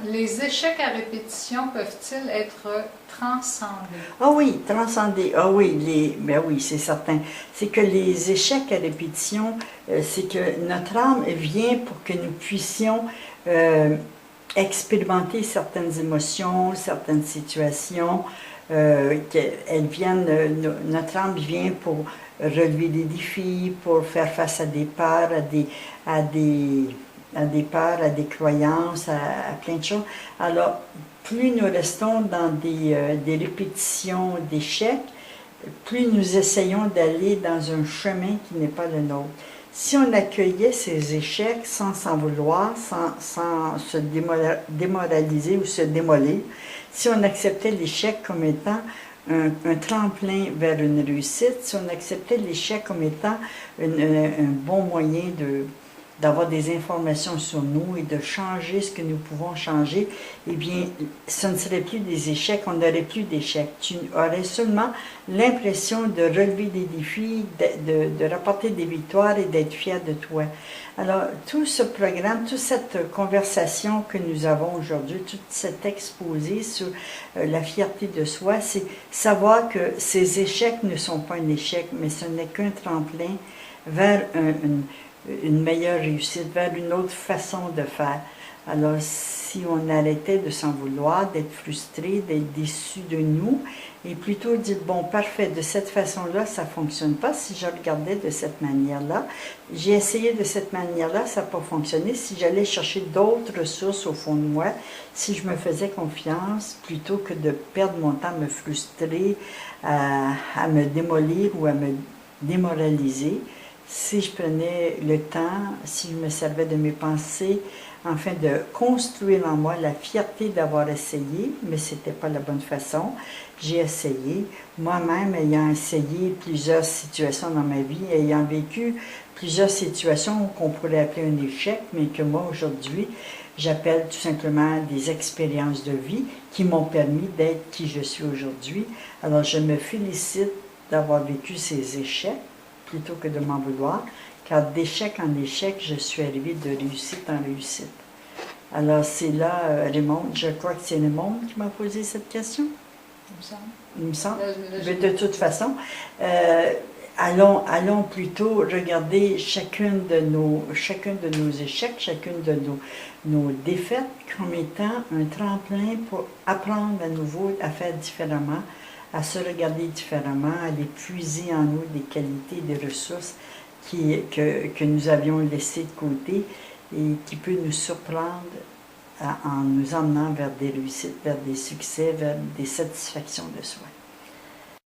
les échecs à répétition peuvent-ils être transcendés? Ah oui, transcender. Ah oui, ben oui, c'est certain. C'est que les échecs à répétition, c'est que notre âme vient pour que nous puissions expérimenter certaines émotions, certaines situations, qu'elles viennent, notre âme vient pour relever des défis, pour faire face à des peurs, à des peurs, à des croyances, à plein de choses. Alors, plus nous restons dans des répétitions d'échecs, plus nous essayons d'aller dans un chemin qui n'est pas le nôtre. Si on accueillait ces échecs sans s'en vouloir, sans se démoraliser ou se démolir, si on acceptait l'échec comme étant un tremplin vers une réussite, si on acceptait l'échec comme étant un bon moyen d'avoir des informations sur nous et de changer ce que nous pouvons changer, eh bien, ce ne serait plus des échecs, on n'aurait plus d'échecs. Tu aurais seulement l'impression de relever des défis, de rapporter des victoires et d'être fier de toi. Alors, tout ce programme, toute cette conversation que nous avons aujourd'hui, tout cet exposé sur la fierté de soi, c'est savoir que ces échecs ne sont pas un échec, mais ce n'est qu'un tremplin vers une meilleure réussite, vers une autre façon de faire. Alors, si on arrêtait de s'en vouloir, d'être frustré, d'être déçu de nous, et plutôt dire, bon, parfait, de cette façon-là, ça ne fonctionne pas. Si je regardais de cette manière-là, j'ai essayé de cette manière-là, ça n'a pas fonctionné. Si j'allais chercher d'autres ressources au fond de moi, si je me faisais confiance, plutôt que de perdre mon temps à me frustrer, à me démolir ou à me démoraliser, si je prenais le temps, si je me servais de mes pensées, afin de construire en moi la fierté d'avoir essayé, mais ce n'était pas la bonne façon. J'ai essayé, moi-même ayant essayé plusieurs situations dans ma vie, ayant vécu plusieurs situations qu'on pourrait appeler un échec, mais que moi aujourd'hui, j'appelle tout simplement des expériences de vie qui m'ont permis d'être qui je suis aujourd'hui. Alors je me félicite d'avoir vécu ces échecs, plutôt que de m'en vouloir, car d'échec en échec, je suis arrivée de réussite en réussite. Alors c'est là, Raymond, je crois que c'est Raymond qui m'a posé cette question. Il me semble. Mais de toute façon, allons plutôt regarder chacun de nos échecs, chacune de nos défaites comme étant un tremplin pour apprendre à nouveau à faire différemment, à se regarder différemment, à aller puiser en nous des qualités, des ressources que nous avions laissées de côté et qui peut nous surprendre en nous emmenant vers des réussites, vers des succès, vers des satisfactions de soi.